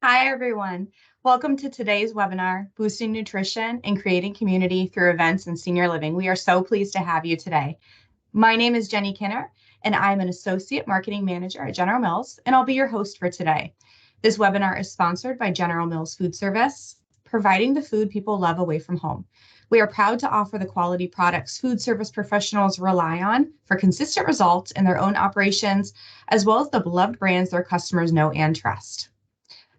Hi, everyone. Welcome to today's webinar, Boosting Nutrition and Creating Community Through Events in Senior Living. We are so pleased to have you today. My name is Jenny Kinner, and I'm an Associate Marketing Manager at General Mills, and I'll be your host for today. This webinar is sponsored by General Mills Food Service, providing the food people love away from home. We are proud to offer the quality products food service professionals rely on for consistent results in their own operations, as well as the beloved brands their customers know and trust.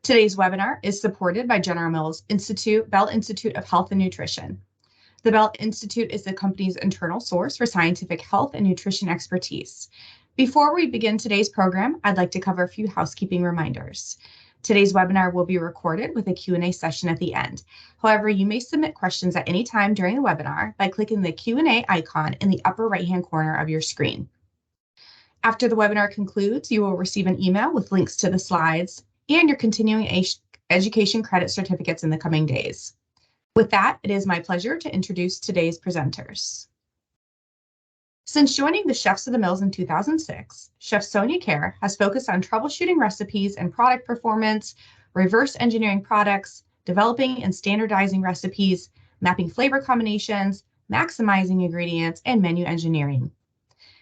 Today's webinar is supported by General Mills Bell Institute of Health and Nutrition. The Bell Institute is the company's internal source for scientific health and nutrition expertise. Before we begin today's program, I'd like to cover a few housekeeping reminders. Today's webinar will be recorded with a Q&A session at the end. However, you may submit questions at any time during the webinar by clicking the Q&A icon in the upper right-hand corner of your screen. After the webinar concludes, you will receive an email with links to the slides and your continuing education credit certificates in the coming days. With that, it is my pleasure to introduce today's presenters. Since joining the Chefs of the Mills in 2006, Chef Sonia Kerr has focused on troubleshooting recipes and product performance, reverse engineering products, developing and standardizing recipes, mapping flavor combinations, maximizing ingredients, and menu engineering.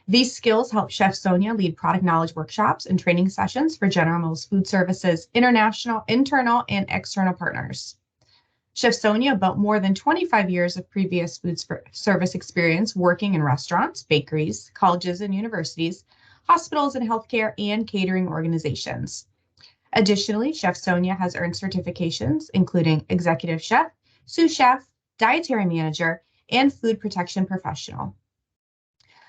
These skills help Chef Sonia lead product knowledge workshops and training sessions for General Mills Food Services, international, internal, and external partners. Chef Sonia built more than 25 years of previous food service experience working in restaurants, bakeries, colleges and universities, hospitals and healthcare, and catering organizations. Additionally, Chef Sonia has earned certifications including Executive Chef, Sous Chef, Dietary Manager, and Food Protection Professional.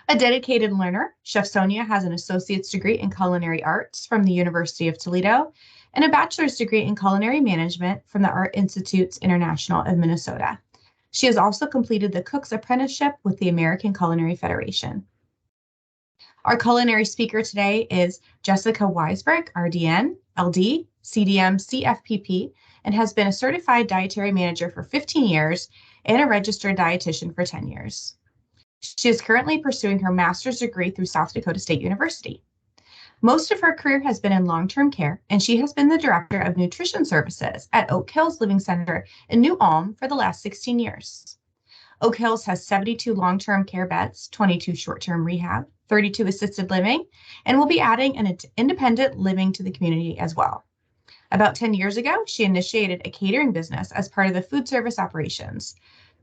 A dedicated learner, Chef Sonia has an associate's degree in culinary arts from the University of Toledo and a bachelor's degree in culinary management from the Art Institutes International of Minnesota. She has also completed the Cook's Apprenticeship with the American Culinary Federation. Our culinary speaker today is Jessica Weisbrich, RDN, LD, CDM, CFPP, and has been a certified dietary manager for 15 years and a registered dietitian for 10 years. She is currently pursuing her master's degree through South Dakota State University. Most of her career has been in long-term care, and she has been the director of nutrition services at Oak Hills Living Center in New Ulm for the last 16 years. Oak Hills has 72 long-term care beds, 22 short-term rehab, 32 assisted living, and will be adding an independent living to the community as well. About 10 years ago, she initiated a catering business as part of the food service operations.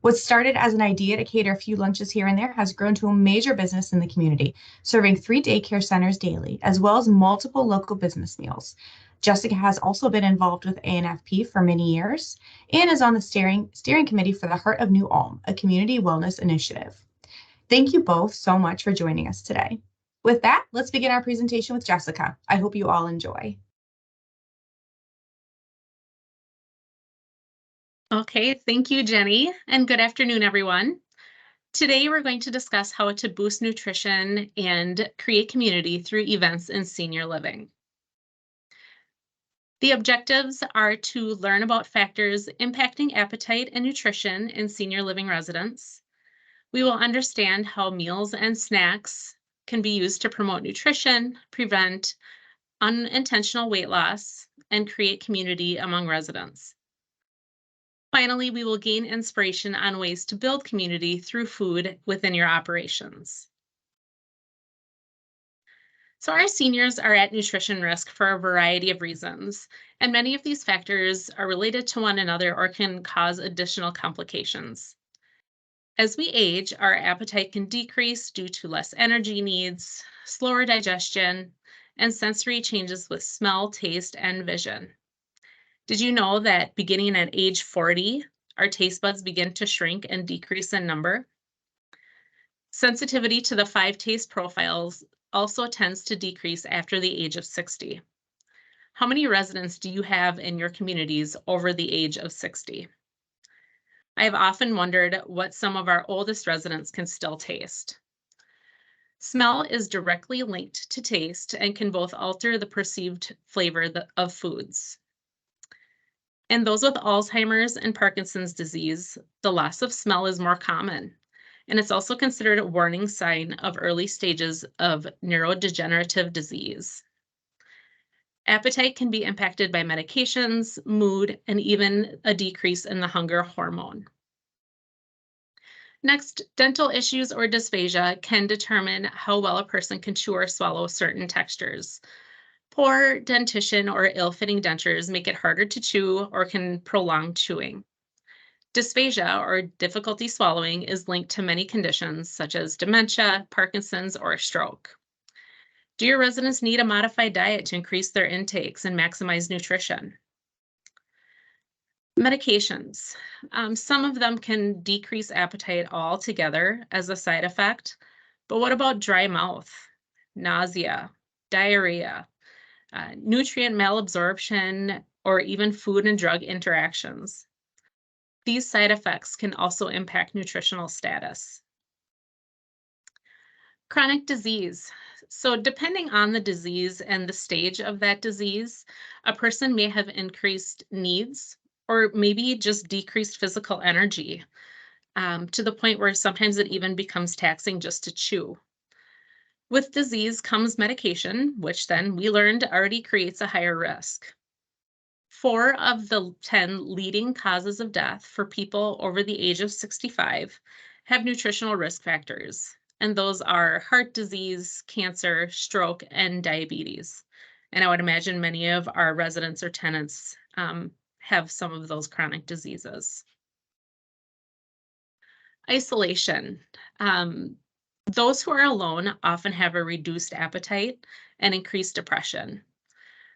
What started as an idea to cater a few lunches here and there has grown to a major business in the community, serving 3 daycare centers daily, as well as multiple local business meals. Jessica has also been involved with ANFP for many years and is on the steering committee for the Heart of New Ulm, a community wellness initiative. Thank you both so much for joining us today. With that, let's begin our presentation with Jessica. I hope you all enjoy. Okay, thank you, Jenny, and good afternoon, everyone. Today, we're going to discuss how to boost nutrition and create community through events in senior living. The objectives are to learn about factors impacting appetite and nutrition in senior living residents. We will understand how meals and snacks can be used to promote nutrition, prevent unintentional weight loss, and create community among residents. Finally, we will gain inspiration on ways to build community through food within your operations. So our seniors are at nutrition risk for a variety of reasons, and many of these factors are related to one another or can cause additional complications. As we age, our appetite can decrease due to less energy needs, slower digestion, and sensory changes with smell, taste, and vision. Did you know that beginning at age 40, our taste buds begin to shrink and decrease in number? Sensitivity to the 5 taste profiles also tends to decrease after the age of 60. How many residents do you have in your communities over the age of 60? I have often wondered what some of our oldest residents can still taste. Smell is directly linked to taste and can both alter the perceived flavor of foods. In those with Alzheimer's and Parkinson's disease, the loss of smell is more common, and it's also considered a warning sign of early stages of neurodegenerative disease. Appetite can be impacted by medications, mood, and even a decrease in the hunger hormone. Next, dental issues or dysphagia can determine how well a person can chew or swallow certain textures. Poor dentition or ill-fitting dentures make it harder to chew or can prolong chewing. Dysphagia, or difficulty swallowing, is linked to many conditions such as dementia, Parkinson's, or stroke. Do your residents need a modified diet to increase their intakes and maximize nutrition? Medications. Some of them can decrease appetite altogether as a side effect, but what about dry mouth, nausea, diarrhea, nutrient malabsorption, or even food and drug interactions? These side effects can also impact nutritional status. Chronic disease. So depending on the disease and the stage of that disease, a person may have increased needs or maybe just decreased physical energy to the point where sometimes it even becomes taxing just to chew. With disease comes medication, which then we learned already creates a higher risk. 4 of the 10 leading causes of death for people over the age of 65 have nutritional risk factors, and those are heart disease, cancer, stroke, and diabetes. And I would imagine many of our residents or tenants have some of those chronic diseases. Isolation. Those who are alone often have a reduced appetite and increased depression.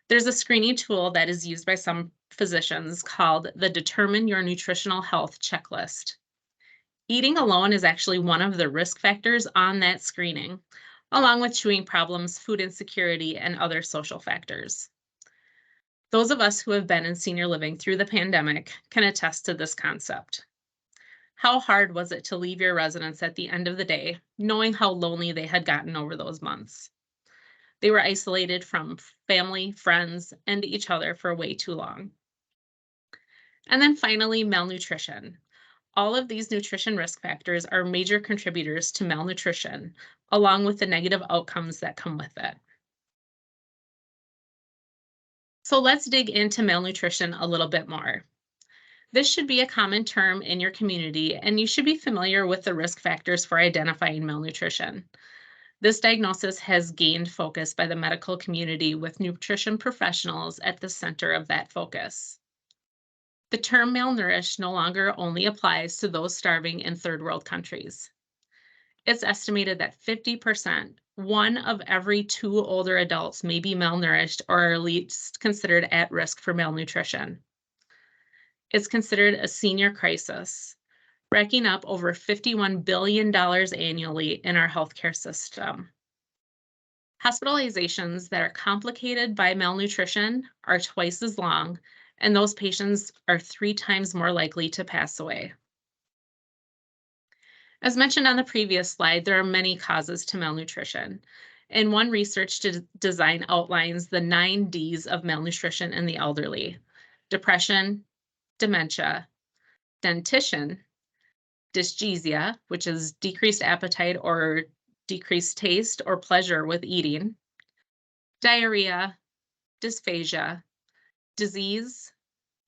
There's a screening tool that is used by some physicians called the Determine Your Nutritional Health Checklist. Eating alone is actually one of the risk factors on that screening, along with chewing problems, food insecurity, and other social factors. Those of us who have been in senior living through the pandemic can attest to this concept. How hard was it to leave your residents at the end of the day, knowing how lonely they had gotten over those months? They were isolated from family, friends, and each other for way too long. And then finally, malnutrition. All of these nutrition risk factors are major contributors to malnutrition, along with the negative outcomes that come with it. So let's dig into malnutrition a little bit more. This should be a common term in your community, and you should be familiar with the risk factors for identifying malnutrition. This diagnosis has gained focus by the medical community with nutrition professionals at the center of that focus. The term malnourished no longer only applies to those starving in third world countries. It's estimated that 50%, 1 of every 2 older adults may be malnourished or at least considered at risk for malnutrition. It's considered a senior crisis, racking up over $51 billion annually in our healthcare system. Hospitalizations that are complicated by malnutrition are twice as long, and those patients are 3 times more likely to pass away. As mentioned on the previous slide, there are many causes to malnutrition, and one research design outlines the 9 Ds of malnutrition in the elderly: depression, dementia, dentition, dysgeusia, which is decreased appetite or decreased taste or pleasure with eating, diarrhea, dysphagia, disease,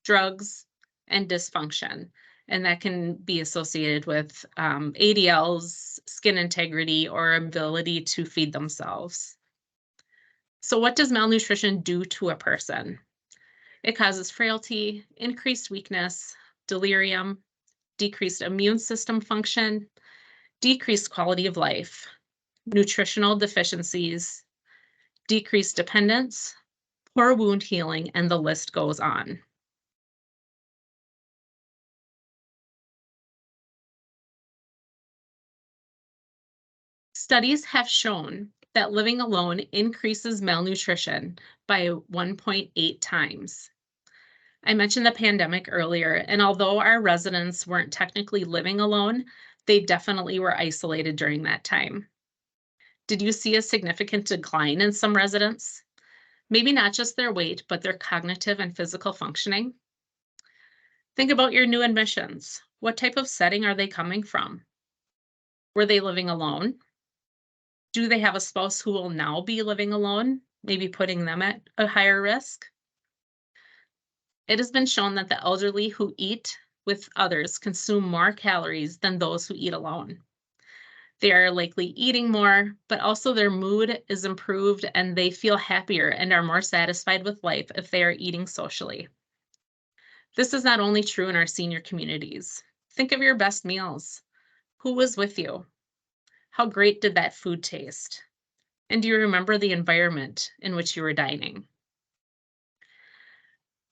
drugs, and dysfunction. And that can be associated with ADLs, skin integrity, or ability to feed themselves. So what does malnutrition do to a person? It causes frailty, increased weakness, delirium, decreased immune system function, decreased quality of life, nutritional deficiencies, decreased dependence, poor wound healing, and the list goes on. Studies have shown that living alone increases malnutrition by 1.8 times. I mentioned the pandemic earlier, and although our residents weren't technically living alone, they definitely were isolated during that time. Did you see a significant decline in some residents? Maybe not just their weight, but their cognitive and physical functioning. Think about your new admissions. What type of setting are they coming from? Were they living alone? Do they have a spouse who will now be living alone? maybe putting them at a higher risk? It has been shown that the elderly who eat with others consume more calories than those who eat alone. They are likely eating more, but also their mood is improved and they feel happier and are more satisfied with life if they are eating socially. This is not only true in our senior communities. Think of your best meals. Who was with you? How great did that food taste? And do you remember the environment in which you were dining?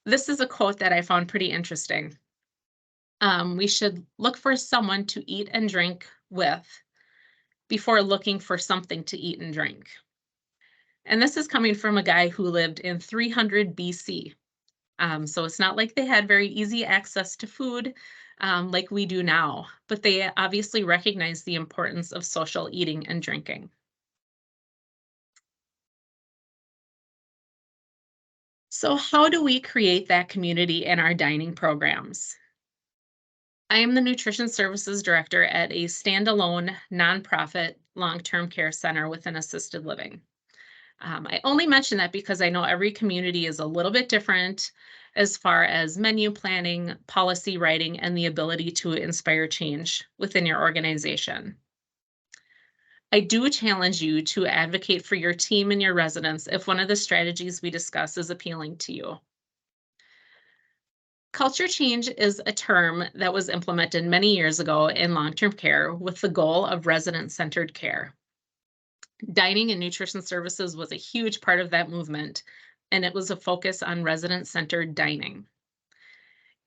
This is a quote that I found pretty interesting. We should look for someone to eat and drink with before looking for something to eat and drink. And this is coming from a guy who lived in 300 BC. So it's not like they had very easy access to food like we do now, but they obviously recognize the importance of social eating and drinking. So how do we create that community in our dining programs? I am the Nutrition Services Director at a standalone nonprofit long-term care center within assisted living. I only mention that because I know every community is a little bit different as far as menu planning, policy writing, and the ability to inspire change within your organization. I do challenge you to advocate for your team and your residents if one of the strategies we discuss is appealing to you. Culture change is a term that was implemented many years ago in long-term care with the goal of resident-centered care. Dining and nutrition services was a huge part of that movement, and it was a focus on resident-centered dining.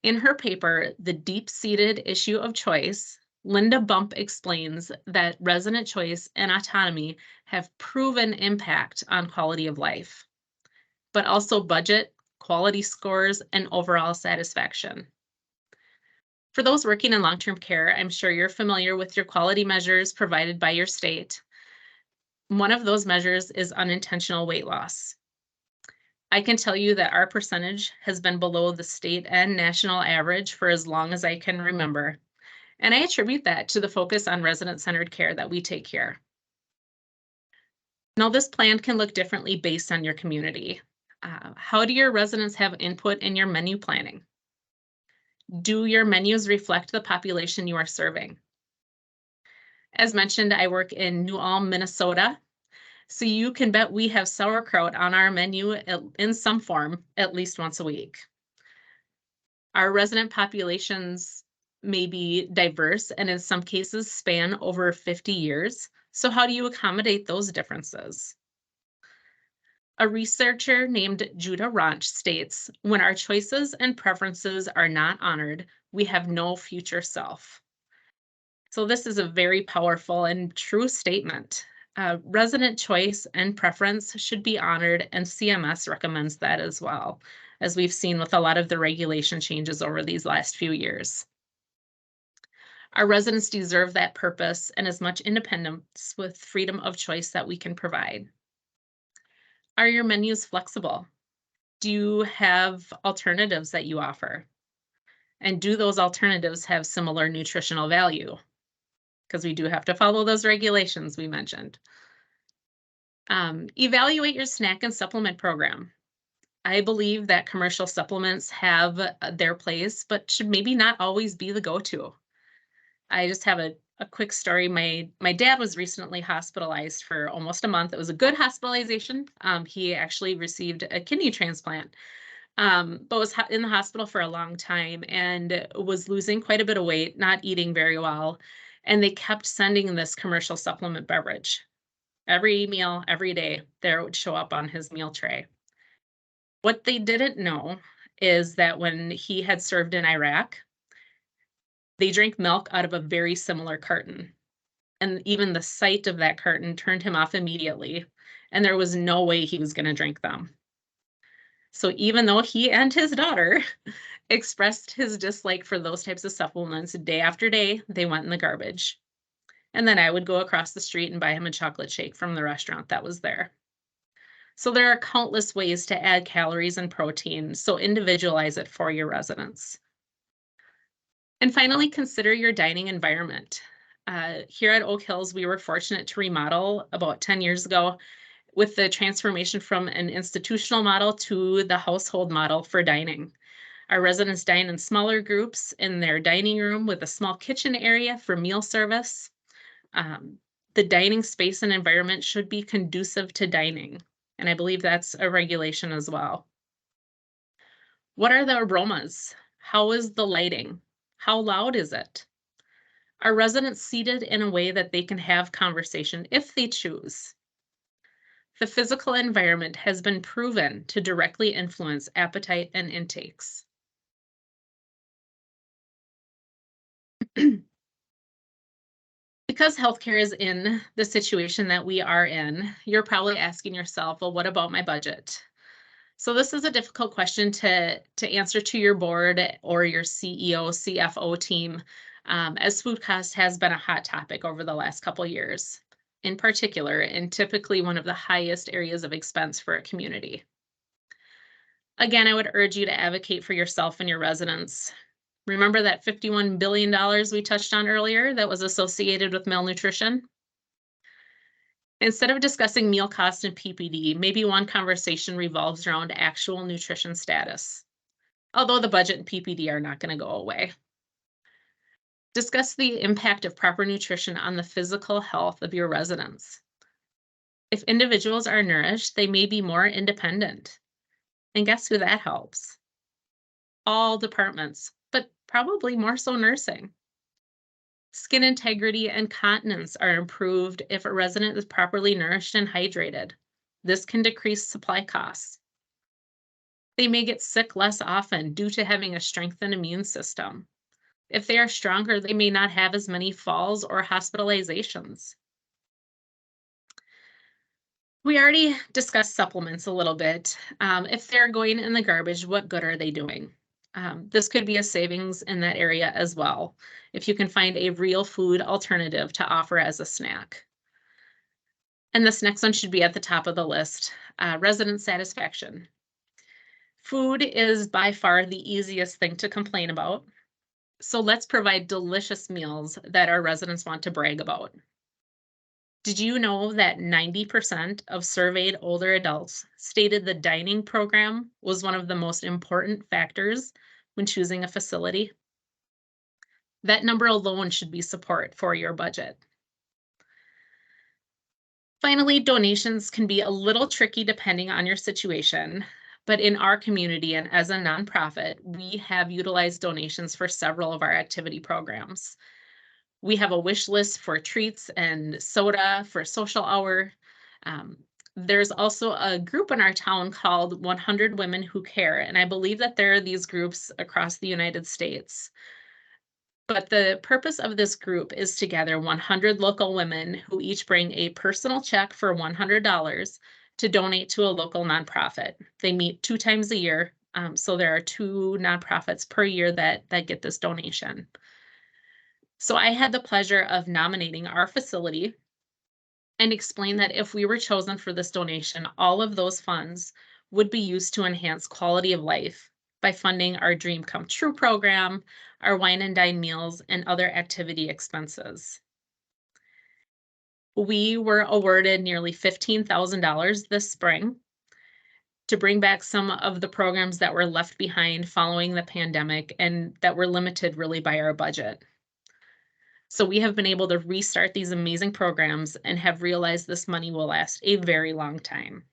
In her paper, The Deep-Seated Issue of Choice, Linda Bump explains that resident choice and autonomy have proven impact on quality of life, but also budget, quality scores, and overall satisfaction. For those working in long-term care, I'm sure you're familiar with your quality measures provided by your state. One of those measures is unintentional weight loss. I can tell you that our percentage has been below the state and national average for as long as I can remember. And I attribute that to the focus on resident-centered care that we take here. Now, this plan can look differently based on your community. How do your residents have input in your menu planning? Do your menus reflect the population you are serving? As mentioned, I work in New Ulm, Minnesota. So you can bet we have sauerkraut on our menu in some form at least once a week. Our resident populations may be diverse and in some cases span over 50 years. So how do you accommodate those differences? A researcher named Judah Ranch states, when our choices and preferences are not honored, we have no future self. So this is a very powerful and true statement. Resident choice and preference should be honored, and CMS recommends that as well, as we've seen with a lot of the regulation changes over these last few years. Our residents deserve that purpose and as much independence with freedom of choice that we can provide. Are your menus flexible? Do you have alternatives that you offer? And do those alternatives have similar nutritional value? Because we do have to follow those regulations we mentioned. Evaluate your snack and supplement program. I believe that commercial supplements have their place, but should maybe not always be the go-to. I just have a quick story. My dad was recently hospitalized for almost a month. It was a good hospitalization. He actually received a kidney transplant, but was in the hospital for a long time and was losing quite a bit of weight, not eating very well. And they kept sending this commercial supplement beverage. Every meal, every day, there it would show up on his meal tray. What they didn't know is that when he had served in Iraq, they drank milk out of a very similar carton. And even the sight of that carton turned him off immediately. And there was no way he was going to drink them. So even though he and his daughter expressed his dislike for those types of supplements day after day, they went in the garbage. And then I would go across the street and buy him a chocolate shake from the restaurant that was there. So there are countless ways to add calories and protein, so individualize it for your residents. And finally, consider your dining environment. Here at Oak Hills, we were fortunate to remodel about 10 years ago. with the transformation from an institutional model to the household model for dining. Our residents dine in smaller groups in their dining room with a small kitchen area for meal service. The dining space and environment should be conducive to dining, and I believe that's a regulation as well. What are the aromas? How is the lighting? How loud is it? Are residents seated in a way that they can have conversation if they choose? The physical environment has been proven to directly influence appetite and intakes. Because healthcare is in the situation that we are in, you're probably asking yourself, well, what about my budget? So this is a difficult question to answer to your board or your CEO, CFO team, as food cost has been a hot topic over the last couple of years, in particular, and typically one of the highest areas of expense for a community. Again, I would urge you to advocate for yourself and your residents. Remember that $51 billion we touched on earlier that was associated with malnutrition? Instead of discussing meal cost and PPD, maybe one conversation revolves around actual nutrition status, although the budget and PPD are not going to go away. Discuss the impact of proper nutrition on the physical health of your residents. If individuals are nourished, they may be more independent. And guess who that helps? All departments, but probably more so nursing. Skin integrity and continence are improved if a resident is properly nourished and hydrated. This can decrease supply costs. They may get sick less often due to having a strengthened immune system. If they are stronger, they may not have as many falls or hospitalizations. We already discussed supplements a little bit. If they're going in the garbage, what good are they doing? This could be a savings in that area as well, if you can find a real food alternative to offer as a snack. And this next one should be at the top of the list, resident satisfaction. Food is by far the easiest thing to complain about. So let's provide delicious meals that our residents want to brag about. Did you know that 90% of surveyed older adults stated the dining program was one of the most important factors when choosing a facility? That number alone should be support for your budget. Finally, donations can be a little tricky depending on your situation, but in our community and as a nonprofit, we have utilized donations for several of our activity programs. We have a wish list for treats and soda for social hour. There's also a group in our town called 100 Women Who Care, and I believe that there are these groups across the United States. But the purpose of this group is to gather 100 local women who each bring a personal check for $100 to donate to a local nonprofit. They meet 2 times a year, so there are 2 nonprofits per year that get this donation. So I had the pleasure of nominating our facility and explain that if we were chosen for this donation, all of those funds would be used to enhance quality of life by funding our Dream Come True program, our wine and dine meals, and other activity expenses. We were awarded nearly $15,000 this spring to bring back some of the programs that were left behind following the pandemic and that were limited really by our budget. So we have been able to restart these amazing programs and have realized this money will last a very long time.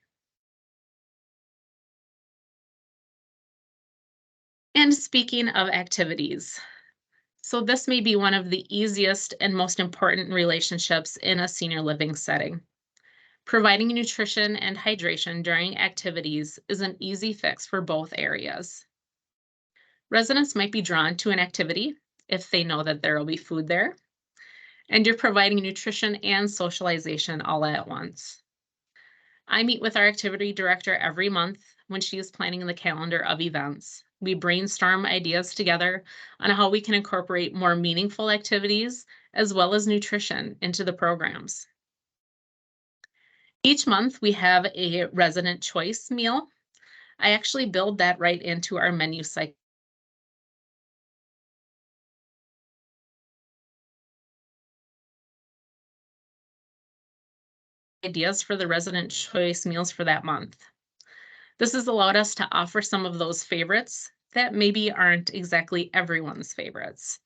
And speaking of activities, so this may be one of the easiest and most important relationships in a senior living setting. Providing nutrition and hydration during activities is an easy fix for both areas. Residents might be drawn to an activity if they know that there will be food there, and you're providing nutrition and socialization all at once. I meet with our activity director every month when she is planning the calendar of events. We brainstorm ideas together on how we can incorporate more meaningful activities as well as nutrition into the programs. Each month we have a resident choice meal. I actually build that right into our menu cycle. ideas for the resident choice meals for that month. This has allowed us to offer some of those favorites that maybe aren't exactly everyone's favorites.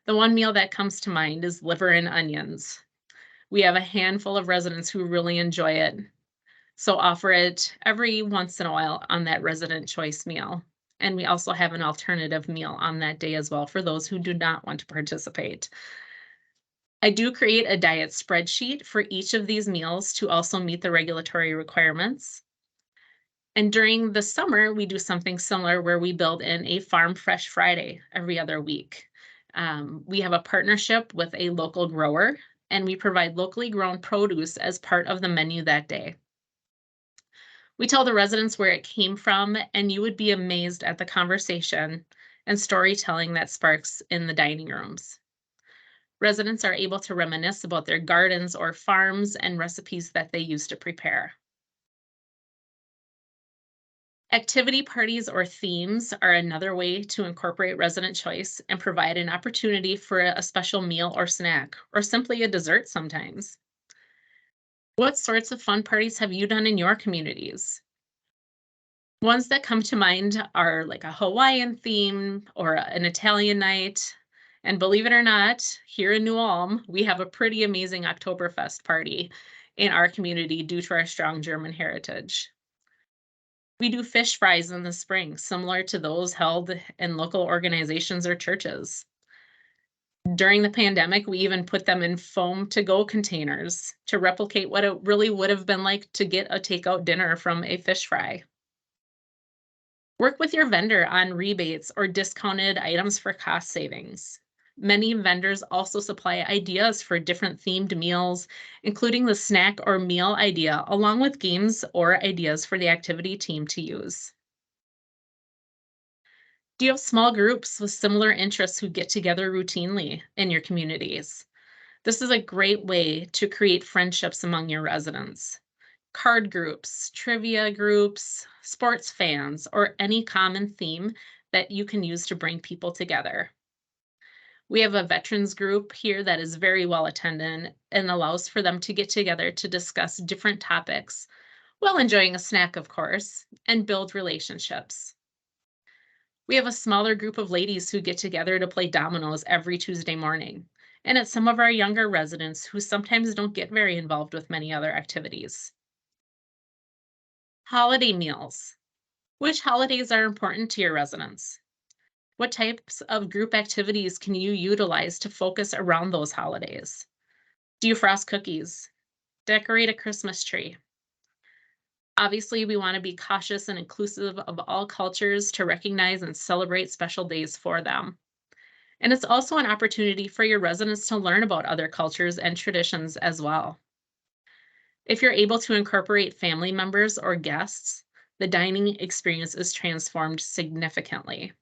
The one meal that comes to mind is liver and onions. We have a handful of residents who really enjoy it, so offer it every once in a while on that resident choice meal. And we also have an alternative meal on that day as well for those who do not want to participate. I do create a diet spreadsheet for each of these meals to also meet the regulatory requirements. And during the summer, we do something similar where we build in a Farm Fresh Friday every other week. We have a partnership with a local grower, and we provide locally grown produce as part of the menu that day. We tell the residents where it came from, and you would be amazed at the conversation and storytelling that sparks in the dining rooms. Residents are able to reminisce about their gardens or farms and recipes that they used to prepare. Activity parties or themes are another way to incorporate resident choice and provide an opportunity for a special meal or snack, or simply a dessert sometimes. What sorts of fun parties have you done in your communities? Ones that come to mind are like a Hawaiian theme or an Italian night. And believe it or not, here in New Ulm, we have a pretty amazing Oktoberfest party in our community due to our strong German heritage. We do fish fries in the spring, similar to those held in local organizations or churches. During the pandemic, we even put them in foam to go containers to replicate what it really would have been like to get a takeout dinner from a fish fry. Work with your vendor on rebates or discounted items for cost savings. Many vendors also supply ideas for different themed meals, including the snack or meal idea, along with games or ideas for the activity team to use. Do you have small groups with similar interests who get together routinely in your communities? This is a great way to create friendships among your residents. Card groups, trivia groups, sports fans, or any common theme that you can use to bring people together. We have a veterans group here that is very well attended and allows for them to get together to discuss different topics while enjoying a snack, of course, and build relationships. We have a smaller group of ladies who get together to play dominoes every Tuesday morning. And it's some of our younger residents who sometimes don't get very involved with many other activities. Holiday meals. Which holidays are important to your residents? What types of group activities can you utilize to focus around those holidays? Do you frost cookies? Decorate a Christmas tree? Obviously, we want to be cautious and inclusive of all cultures to recognize and celebrate special days for them. And it's also an opportunity for your residents to learn about other cultures and traditions as well. If you're able to incorporate family members or guests, the dining experience is transformed significantly.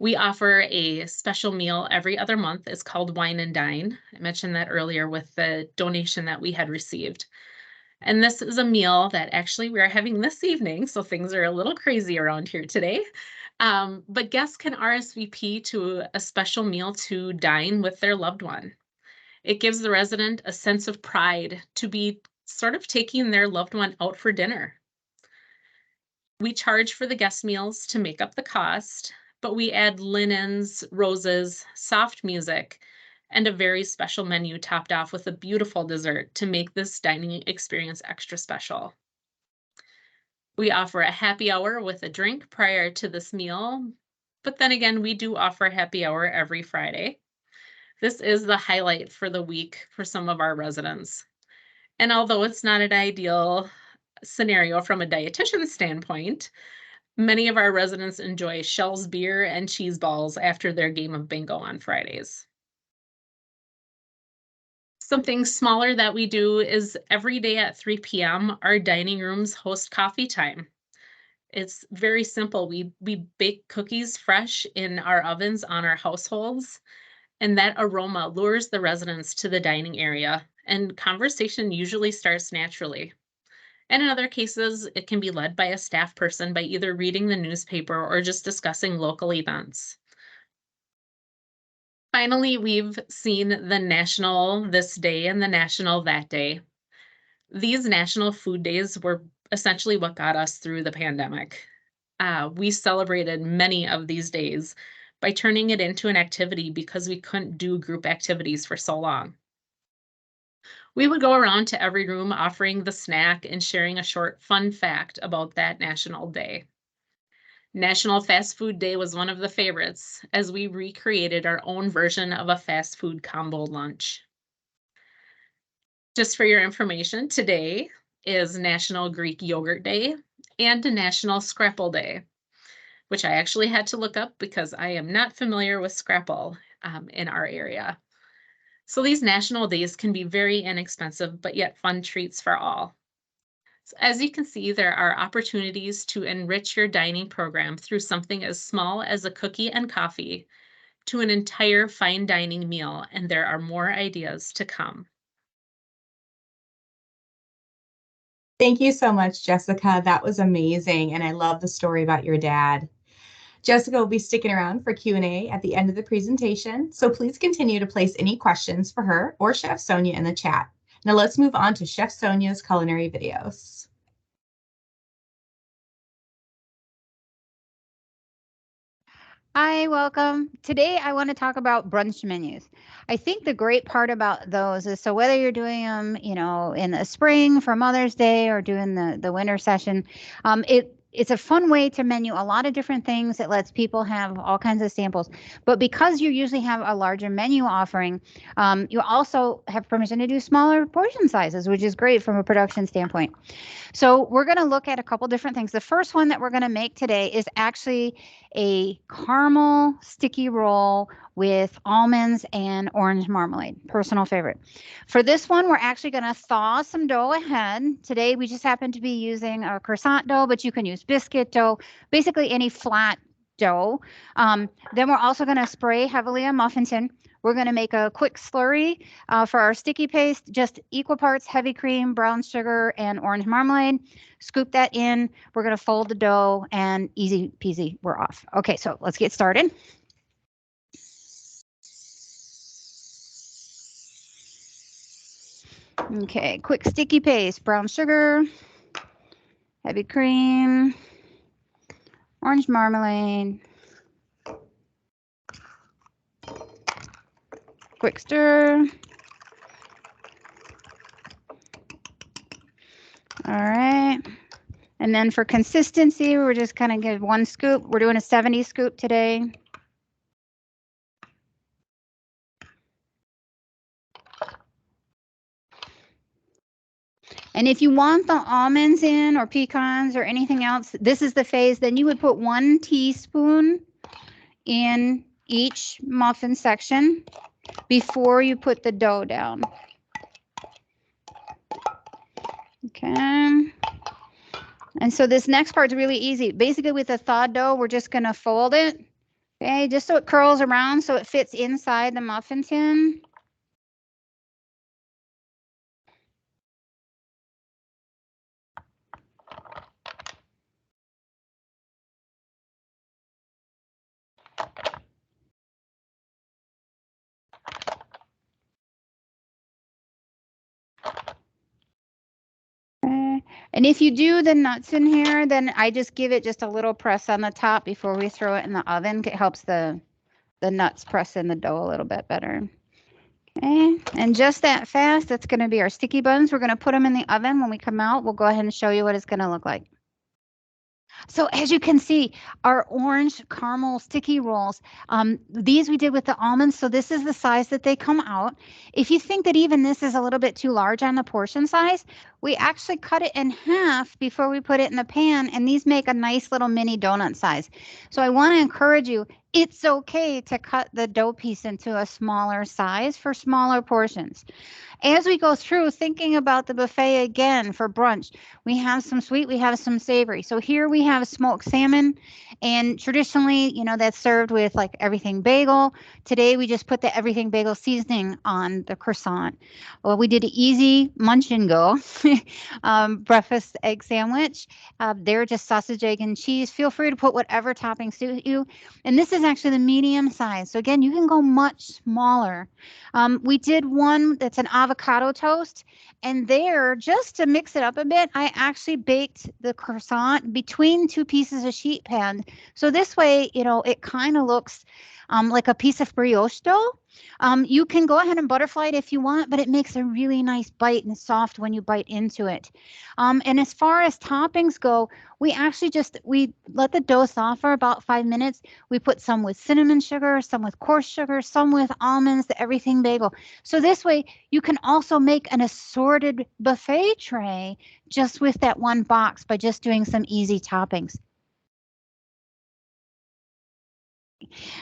We offer a special meal every other month. It's called Wine and Dine. I mentioned that earlier with the donation that we had received. And this is a meal that actually we are having this evening, so things are a little crazy around here today. But guests can RSVP to a special meal to dine with their loved one. It gives the resident a sense of pride to be sort of taking their loved one out for dinner. We charge for the guest meals to make up the cost, but we add linens, roses, soft music, and a very special menu topped off with a beautiful dessert to make this dining experience extra special. We offer a happy hour with a drink prior to this meal, but then again, we do offer a happy hour every Friday. This is the highlight for the week for some of our residents. And although it's not an ideal scenario from a dietitian standpoint, many of our residents enjoy Shell's beer and cheese balls after their game of bingo on Fridays. Something smaller that we do is every day at 3 p.m., our dining rooms host coffee time. It's very simple. We bake cookies fresh in our ovens on our households, and that aroma lures the residents to the dining area, and conversation usually starts naturally. And in other cases, it can be led by a staff person by either reading the newspaper or just discussing local events. Finally, we've seen the national this day and the national that day. These National Food Days were essentially what got us through the pandemic. We celebrated many of these days by turning it into an activity because we couldn't do group activities for so long. We would go around to every room offering the snack and sharing a short fun fact about that national day. National Fast Food Day was one of the favorites as we recreated our own version of a fast food combo lunch. Just for your information, today is National Greek Yogurt Day and National Scrapple Day, which I actually had to look up because I am not familiar with Scrapple in our area. So these national days can be very inexpensive, but yet fun treats for all. So as you can see, there are opportunities to enrich your dining program through something as small as a cookie and coffee to an entire fine dining meal, and there are more ideas to come. Thank you so much, Jessica. That was amazing. And I love the story about your dad. Jessica will be sticking around for Q&A at the end of the presentation, so please continue to place any questions for her or Chef Sonia in the chat. Now let's move on to Chef Sonia's culinary videos. Hi, welcome. Today I want to talk about brunch menus. I think the great part about those is so whether you're doing them, in the spring for Mother's Day or doing the winter session, it's a fun way to menu a lot of different things. It lets people have all kinds of samples. But because you usually have a larger menu offering, you also have permission to do smaller portion sizes, which is great from a production standpoint. So we're going to look at a couple different things. The first one that we're going to make today is actually a caramel sticky roll with almonds and orange marmalade, personal favorite. For this one, we're actually going to thaw some dough ahead. Today, we just happen to be using a croissant dough, but you can use biscuit dough, basically any flat dough. Then we're also going to spray heavily on muffin tin. We're going to make a quick slurry for our sticky paste, just equal parts heavy cream, brown sugar, and orange marmalade. Scoop that in. We're going to fold the dough and easy peasy, we're off. Okay, so let's get started. Okay, quick sticky paste, brown sugar, heavy cream, orange marmalade, quick stir. All right. And then for consistency, we're just kind of give one scoop. We're doing a 70 scoop today. And if you want the almonds in or pecans or anything else, this is the phase, then you would put 1 teaspoon in each muffin section before you put the dough down. Okay. And so this next part's really easy. Basically with the thawed dough, we're just going to fold it. Okay, just so it curls around so it fits inside the muffin tin. And if you do the nuts in here, then I just give it just a little press on the top before we throw it in the oven. It helps the nuts press in the dough a little bit better. Okay, and just that fast, that's going to be our sticky buns. We're going to put them in the oven. When we come out, we'll go ahead and show you what it's going to look like. So as you can see, our orange caramel sticky rolls, these we did with the almonds. So this is the size that they come out. If you think that even this is a little bit too large on the portion size, we actually cut it in half before we put it in the pan, and these make a nice little mini donut size. So I want to encourage you, it's okay to cut the dough piece into a smaller size for smaller portions. As we go through thinking about the buffet again for brunch, we have some sweet, we have some savory. So here we have smoked salmon, and traditionally, that's served with like everything bagel. Today we just put the everything bagel seasoning on the croissant. Well, we did an easy munch and go breakfast egg sandwich. They're just sausage, egg, and cheese. Feel free to put whatever toppings suit you. And this is actually the medium size. So again, you can go much smaller. We did one that's an avocado toast, and there, just to mix it up a bit, I actually baked the croissant between two pieces of sheet pan. So this way, you know, it kind of looks like a piece of brioche dough. You can go ahead and butterfly it if you want, but it makes a really nice bite and soft when you bite into it. And as far as toppings go, we actually we let the dough thaw for about 5 minutes. We put some with cinnamon sugar, some with coarse sugar, some with almonds, the everything bagel. So this way you can also make an assorted buffet tray just with that one box by just doing some easy toppings.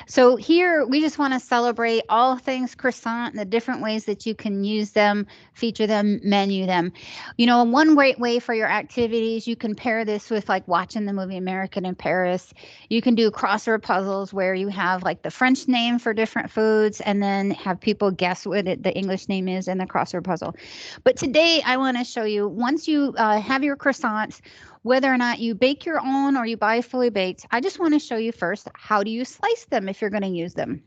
So here we just want to celebrate all things croissant and the different ways that you can use them, feature them, menu them. You know, one great way for your activities, you can pair this with like watching the movie American in Paris. You can do crossword puzzles where you have like the French name for different foods and then have people guess what the English name is in the crossword puzzle. But today I want to show you, once you have your croissants, whether or not you bake your own or you buy fully baked, I just want to show you first, how do you slice them if you're going to use them?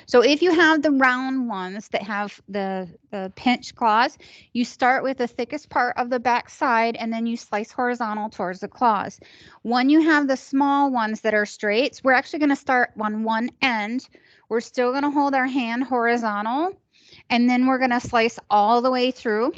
So if you have the round ones that have the pinch claws, you start with the thickest part of the back side and then you slice horizontal towards the claws. When you have the small ones that are straight, we're actually going to start on one end. We're still going to hold our hand horizontal and then we're going to slice all the way through.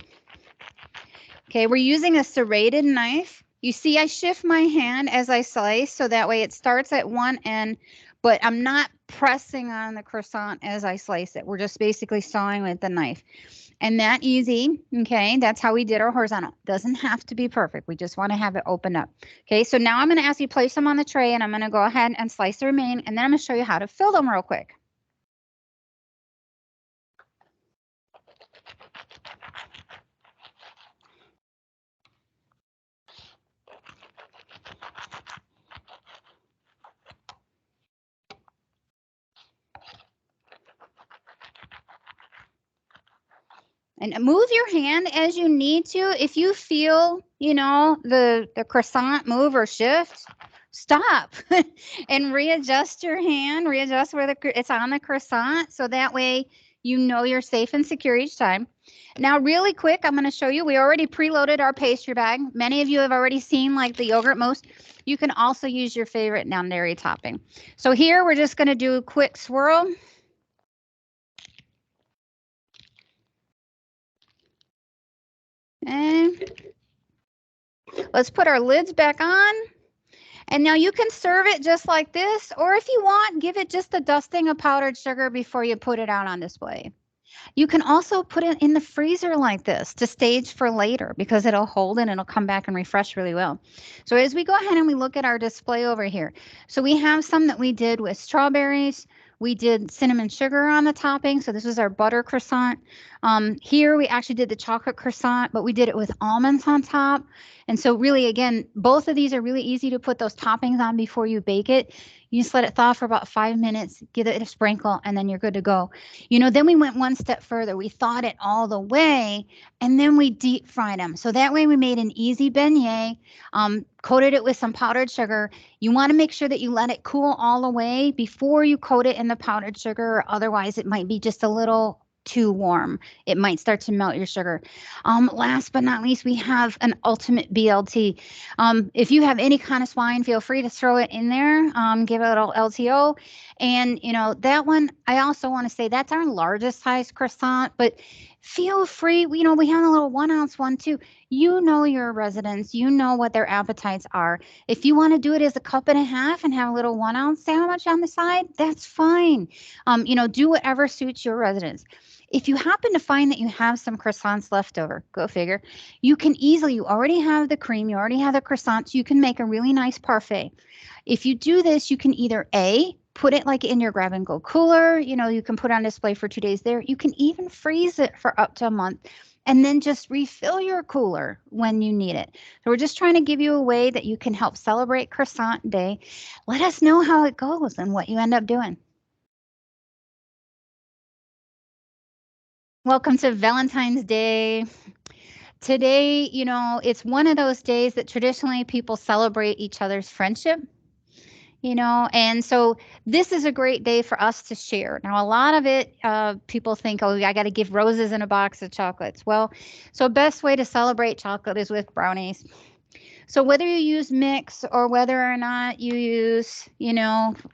Okay, we're using a serrated knife. You see, I shift my hand as I slice, so that way it starts at one end, but I'm not pressing on the croissant as I slice it. We're just basically sawing with the knife. And that easy, okay, that's how we did our horizontal. Doesn't have to be perfect. We just want to have it open up. Okay, so now I'm going to ask you to place them on the tray, and I'm going to go ahead and slice the remaining, and then I'm going to show you how to fill them real quick. And move your hand as you need to. If you feel, you know, the croissant move or shift, stop and readjust your hand, readjust where it's on the croissant. So that way, you know, you're safe and secure each time. Now, really quick, I'm going to show you, we already preloaded our pastry bag. Many of you have already seen like the yogurt mousse. You can also use your favorite non-dairy topping. So here, we're just going to do a quick swirl. And let's put our lids back on. And now you can serve it just like this, or if you want, give it just a dusting of powdered sugar before you put it out on display. You can also put it in the freezer like this to stage for later because it'll hold and it'll come back and refresh really well. So as we go ahead and we look at our display over here, so we have some that we did with strawberries. We did cinnamon sugar on the topping. So this is our butter croissant. Here we actually did the chocolate croissant, but we did it with almonds on top. And so really, again, both of these are really easy to put those toppings on before you bake it. You just let it thaw for about 5 minutes, give it a sprinkle, and then you're good to go. You know, then we went one step further. We thawed it all the way, and then we deep fried them. So that way we made an easy beignet, coated it with some powdered sugar. You want to make sure that you let it cool all the way before you coat it in the powdered sugar, or otherwise it might be just a little too warm. It might start to melt your sugar. Last but not least, we have an ultimate BLT. If you have any kind of swine, feel free to throw it in there. Give it a little LTO. And, you know, that one, I also want to say that's our largest size croissant, but feel free, you know, we have a little 1 ounce one too. You know your residents, you know what their appetites are. If you want to do it as a cup and a half and have a little 1 ounce sandwich on the side, that's fine. You know, do whatever suits your residents. If you happen to find that you have some croissants left over, go figure, you can easily, you already have the cream, you already have the croissants, you can make a really nice parfait. If you do this, you can either A, put it like in your grab and go cooler, you know, you can put on display for 2 days there. You can even freeze it for up to a month and then just refill your cooler when you need it. So we're just trying to give you a way that you can help celebrate Croissant Day. Let us know how it goes and what you end up doing. Welcome to Valentine's Day. Today, you know, it's one of those days that traditionally people celebrate each other's friendship. and so this is a great day for us to share. Now, a lot of it, people think, oh, I got to give roses in a box of chocolates. Well, so best way to celebrate chocolate is with brownies. So whether you use mix or whether or not you use,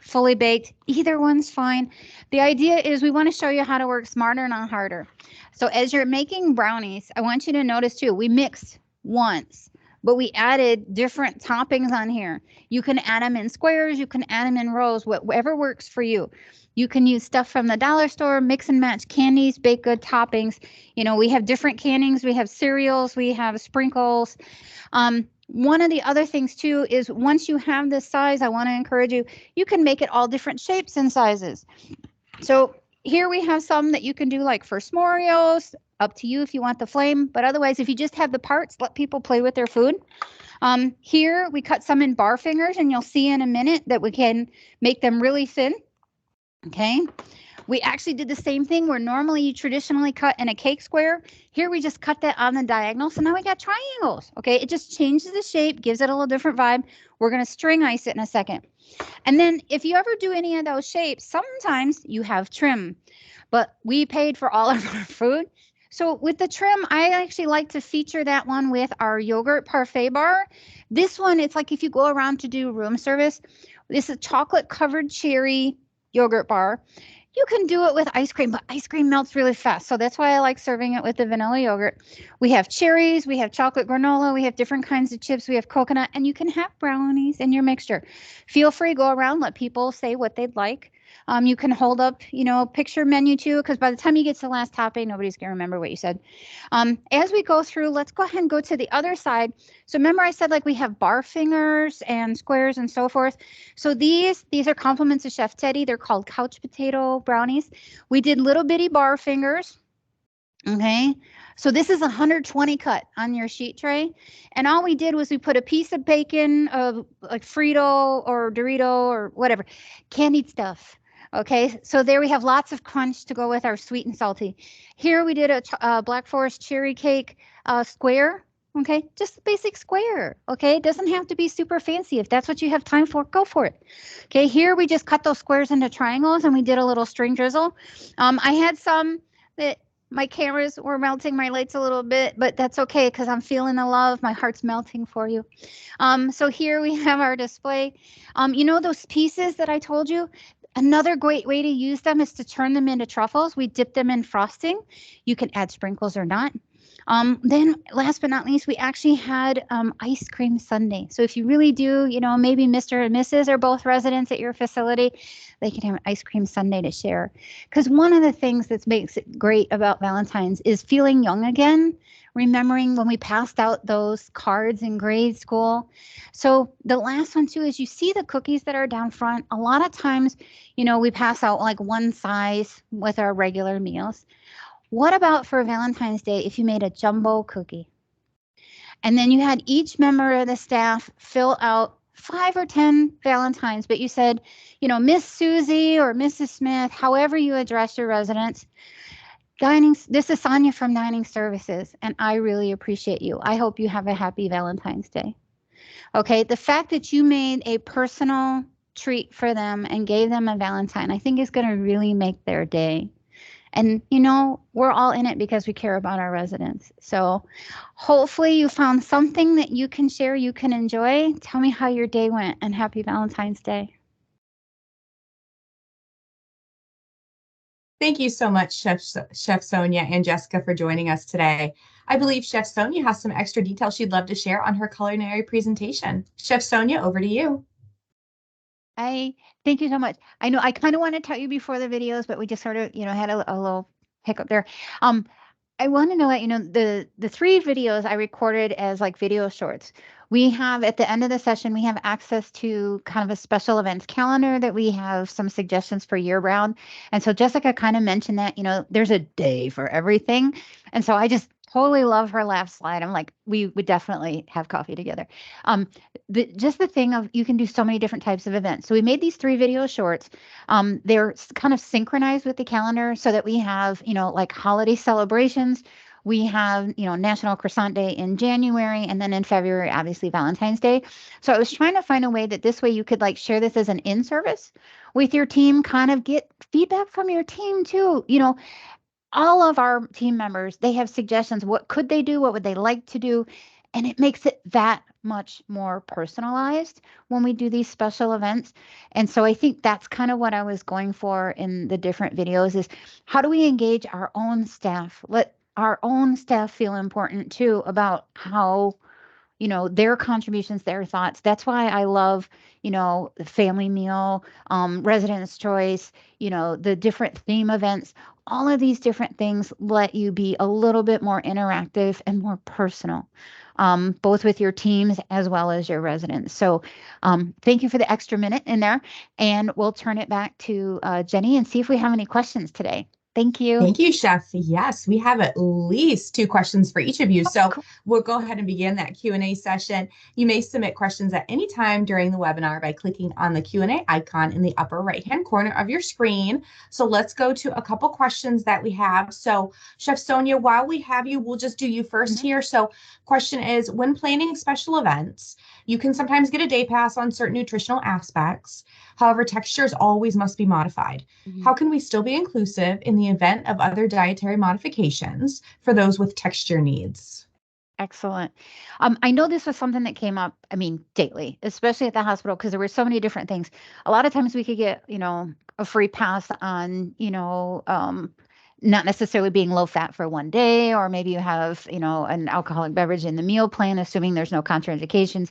fully baked, either one's fine. The idea is we want to show you how to work smarter, not harder. So as you're making brownies, I want you to notice too, we mixed once, but we added different toppings on here. You can add them in squares, you can add them in rows, whatever works for you. You can use stuff from the dollar store, mix and match candies, baked good toppings. We have different cannings, we have cereals, we have sprinkles. One of the other things too is once you have this size, I want to encourage you, you can make it all different shapes and sizes. So here we have some that you can do like for s'moreos, up to you if you want the flame, but otherwise if you just have the parts, let people play with their food. Here we cut some in bar fingers, and you'll see in a minute that we can make them really thin. Okay. We actually did the same thing where normally you traditionally cut in a cake square. Here we just cut that on the diagonal. So now we got triangles. Okay. It just changes the shape, gives it a little different vibe. We're going to string ice it in a second. And then if you ever do any of those shapes, sometimes you have trim, but we paid for all of our food. So with the trim, I actually like to feature that one with our yogurt parfait bar. This one, it's like if you go around to do room service, this is chocolate covered cherry yogurt bar. You can do it with ice cream, but ice cream melts really fast. So that's why I like serving it with the vanilla yogurt. We have cherries, we have chocolate granola, we have different kinds of chips, we have coconut, and you can have brownies in your mixture. Feel free, go around, let people say what they'd like. You can hold up, picture menu too, because by the time you get to the last topping, nobody's going to remember what you said. As we go through, let's go ahead and go to the other side. So remember I said like we have bar fingers and squares and so forth. So these are compliments of Chef Teddy. They're called couch potato brownies. We did little bitty bar fingers. Okay. So this is 120 cut on your sheet tray. And all we did was we put a piece of bacon of like Frito or Dorito or whatever, candied stuff. Okay, so there we have lots of crunch to go with our sweet and salty. Here we did a Black Forest cherry cake square. Okay, just a basic square. Okay, it doesn't have to be super fancy. If that's what you have time for, go for it. Okay, here we just cut those squares into triangles and we did a little string drizzle. I had some that my cameras were melting my lights a little bit, but that's okay because I'm feeling the love. My heart's melting for you. So here we have our display. Those pieces that I told you, another great way to use them is to turn them into truffles. We dip them in frosting. You can add sprinkles or not. Then last but not least, we actually had ice cream sundae. So if you really do, maybe Mr. and Mrs. are both residents at your facility, they can have an ice cream sundae to share. Because one of the things that makes it great about Valentine's is feeling young again, remembering when we passed out those cards in grade school. So the last one too is you see the cookies that are down front. A lot of times, we pass out like one size with our regular meals. What about for Valentine's Day if you made a jumbo cookie? And then you had each member of the staff fill out 5 or 10 Valentines, but you said, Miss Susie or Mrs. Smith, however you address your residents. This is Sonia from Dining Services, and I really appreciate you. I hope you have a happy Valentine's Day. Okay, the fact that you made a personal treat for them and gave them a Valentine, I think is going to really make their day. And, we're all in it because we care about our residents. So hopefully you found something that you can share, you can enjoy. Tell me how your day went, and happy Valentine's Day. Thank you so much, Chef Sonia and Jessica, for joining us today. I believe Chef Sonia has some extra details she'd love to share on her culinary presentation. Chef Sonia, over to you. Thank you so much. I know I kind of want to tell you before the videos, but we just sort of, had a little hiccup there. I want to know that, the 3 videos I recorded as like video shorts. We have at the end of the session, we have access to kind of a special events calendar that we have some suggestions for year round. And so Jessica kind of mentioned that, there's a day for everything. And so I just totally love her last slide. I'm like, we would definitely have coffee together. Just the thing of you can do so many different types of events. So we made these 3 video shorts. They're kind of synchronized with the calendar so that we have, like holiday celebrations. We have, National Croissant Day in January, and then in February, obviously Valentine's Day. So I was trying to find a way that this way you could like share this as an in-service with your team, kind of get feedback from your team too. All of our team members, they have suggestions. What could they do? What would they like to do? And it makes it that much more personalized when we do these special events. And so I think that's kind of what I was going for in the different videos is how do we engage our own staff? Let our own staff feel important too about how their contributions, their thoughts. That's why I love, the family meal, residence choice, the different theme events. All of these different things let you be a little bit more interactive and more personal, both with your teams as well as your residents. So thank you for the extra minute in there. And we'll turn it back to Jenny and see if we have any questions today. Thank you. Thank you, Chef. Yes, we have at least 2 questions for each of you. So cool. We'll go ahead and begin that Q&A session. You may submit questions at any time during the webinar by clicking on the Q&A icon in the upper right-hand corner of your screen. So let's go to a couple questions that we have. So Chef Sonia, while we have you, we'll just do you first here. So question is, when planning special events, you can sometimes get a day pass on certain nutritional aspects. However, textures always must be modified. How can we still be inclusive in the event of other dietary modifications for those with texture needs? Excellent. I know this was something that came up, daily, especially at the hospital, because there were so many different things. A lot of times we could get, a free pass on, not necessarily being low fat for one day, or maybe you have, an alcoholic beverage in the meal plan, assuming there's no contraindications.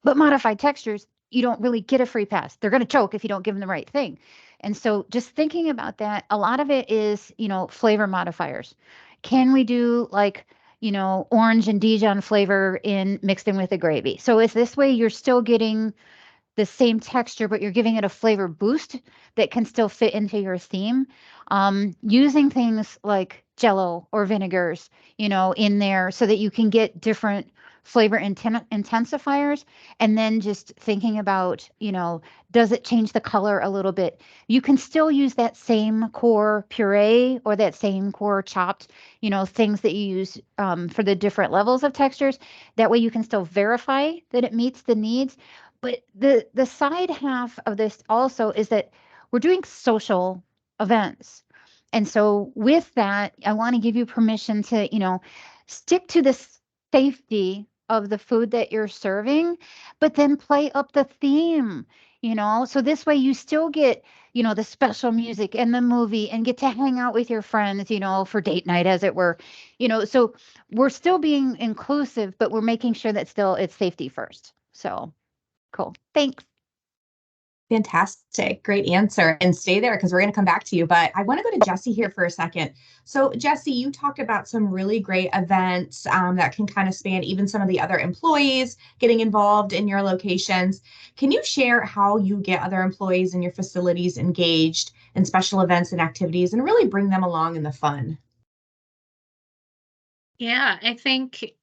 But modified textures, you don't really get a free pass. They're going to choke if you don't give them the right thing. And so just thinking about that, a lot of it is, flavor modifiers. Can we do like, orange and Dijon flavor mixed in with the gravy? So is this way you're still getting the same texture, but you're giving it a flavor boost that can still fit into your theme. Using things like Jello or vinegars, in there so that you can get different flavor intensifiers. And then just thinking about, does it change the color a little bit? You can still use that same core puree or that same core chopped, things that you use for the different levels of textures. That way you can still verify that it meets the needs. But the side half of this also is that we're doing social events. And so with that, I want to give you permission to, stick to the safety of the food that you're serving, but then play up the theme, so this way you still get, the special music and the movie and get to hang out with your friends, for date night, as it were, so we're still being inclusive, but we're making sure that still it's safety first. So cool. Thanks. Fantastic. Great answer. And stay there because we're going to come back to you. But I want to go to Jesse here for a second. So Jesse, you talked about some really great events that can kind of span even some of the other employees getting involved in your locations. Can you share how you get other employees in your facilities engaged in special events and activities and really bring them along in the fun? Yeah, I think,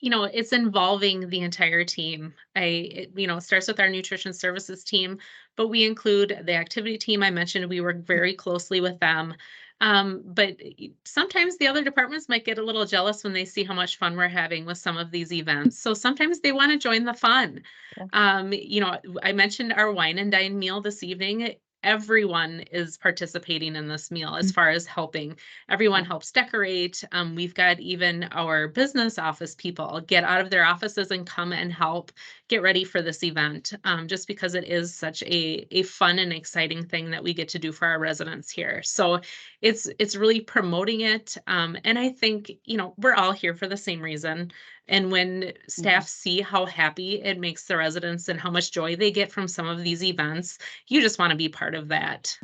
it's involving the entire team. It starts with our nutrition services team, but we include the activity team. I mentioned we work very closely with them. But sometimes the other departments might get a little jealous when they see how much fun we're having with some of these events. So sometimes they want to join the fun. Yeah. I mentioned our wine and dine meal this evening. Everyone is participating in this meal as far as helping. Everyone helps decorate. We've got even our business office people get out of their offices and come and help get ready for this event, just because it is such a fun and exciting thing that we get to do for our residents here. So it's really promoting it. And I think, we're all here for the same reason. And when staff see how happy it makes the residents and how much joy they get from some of these events, you just want to be part of that.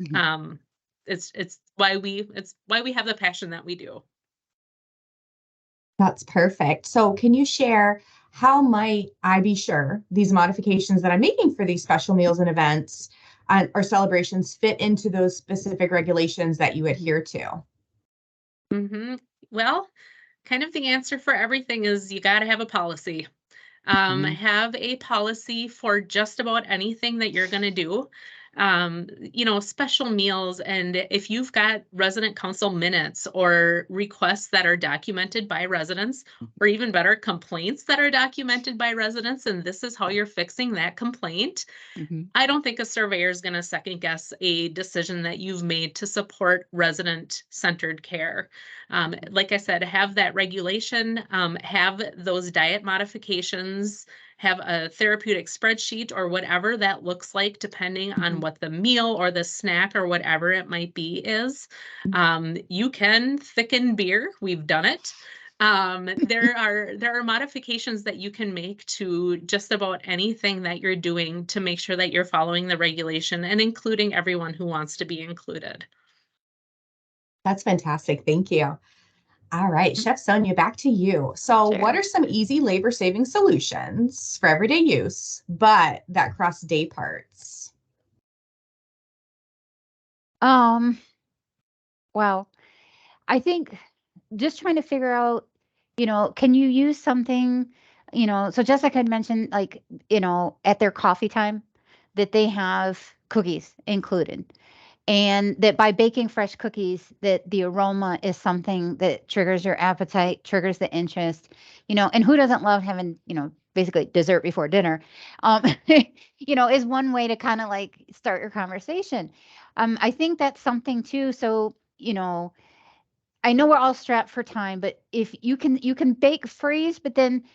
It's why we have the passion that we do. That's perfect. So can you share how might I be sure these modifications that I'm making for these special meals and events or celebrations fit into those specific regulations that you adhere to? Well, kind of the answer for everything is you got to have a policy. Have a policy for just about anything that you're going to do. special meals. And if you've got resident council minutes or requests that are documented by residents, or even better, complaints that are documented by residents, and this is how you're fixing that complaint, I don't think a surveyor is going to second guess a decision that you've made to support resident-centered care. Like I said, have that regulation, have those diet modifications, have a therapeutic spreadsheet or whatever that looks like, depending on what the meal or the snack or whatever it might be is. You can thicken beer. We've done it. There are modifications that you can make to just about anything that you're doing to make sure that you're following the regulation and including everyone who wants to be included. That's fantastic. Thank you. All right, Chef Sonia, back to you. So Sure. what are some easy labor-saving solutions for everyday use, but that cross day parts? Well, I think just trying to figure out, can you use something, so Jessica had mentioned, like, at their coffee time that they have cookies included. And that by baking fresh cookies, that the aroma is something that triggers your appetite, triggers the interest, and who doesn't love having, basically dessert before dinner, is one way to kind of like start your conversation. I think that's something too. So, I know we're all strapped for time, but if you can bake freeze, but then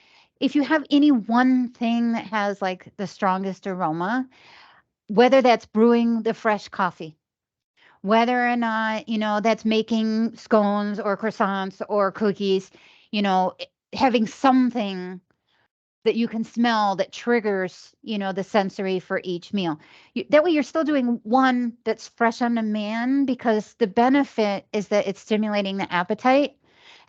if you have any one thing that has like the strongest aroma, whether that's brewing the fresh coffee, whether or not, that's making scones or croissants or cookies, having something that you can smell that triggers, the sensory for each meal. That way you're still doing one that's fresh on demand, because the benefit is that it's stimulating the appetite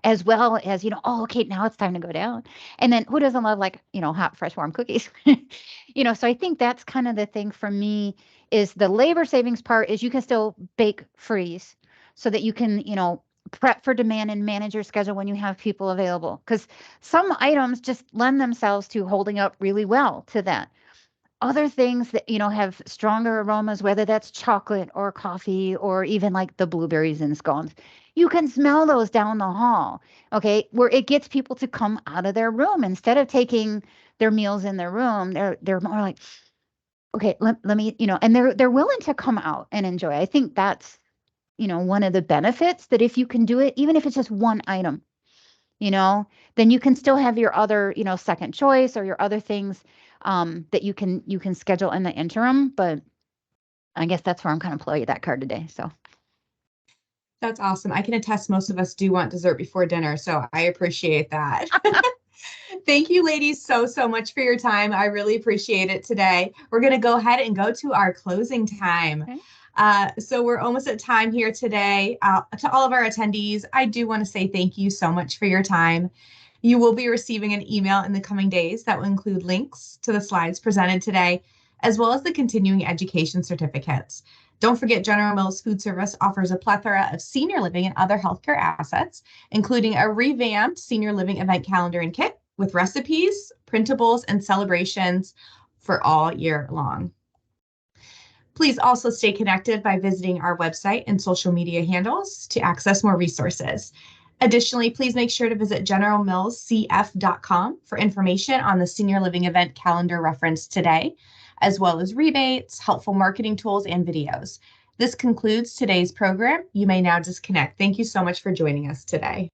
as well as, oh, okay, now it's time to go down. And then who doesn't love like, hot, fresh, warm cookies? So I think that's kind of the thing for me is the labor savings part is you can still bake freeze so that you can, prep for demand and manage your schedule when you have people available. Because some items just lend themselves to holding up really well to that. Other things that, have stronger aromas, whether that's chocolate or coffee or even like the blueberries and scones, you can smell those down the hall, okay, where it gets people to come out of their room. Instead of taking their meals in their room, they're more like, okay, let me, and they're willing to come out and enjoy. I think that's, one of the benefits, that if you can do it, even if it's just one item, then you can still have your other, second choice or your other things that you can schedule in the interim. But I guess that's where I'm kind of playing that card today. So That's awesome. I can attest most of us do want dessert before dinner, so I appreciate that. Thank you, ladies, so much for your time. I really appreciate it today. We're going to go ahead and go to our closing time. Okay. So we're almost at time here today. To all of our attendees, I do want to say thank you so much for your time. You will be receiving an email in the coming days that will include links to the slides presented today, as well as the continuing education certificates. Don't forget, General Mills Food Service offers a plethora of senior living and other healthcare assets, including a revamped senior living event calendar and kit with recipes, printables, and celebrations for all year long. Please also stay connected by visiting our website and social media handles to access more resources. Additionally, please make sure to visit generalmillscf.com for information on the senior living event calendar referenced today, as well as rebates, helpful marketing tools, and videos. This concludes today's program. You may now disconnect. Thank you so much for joining us today.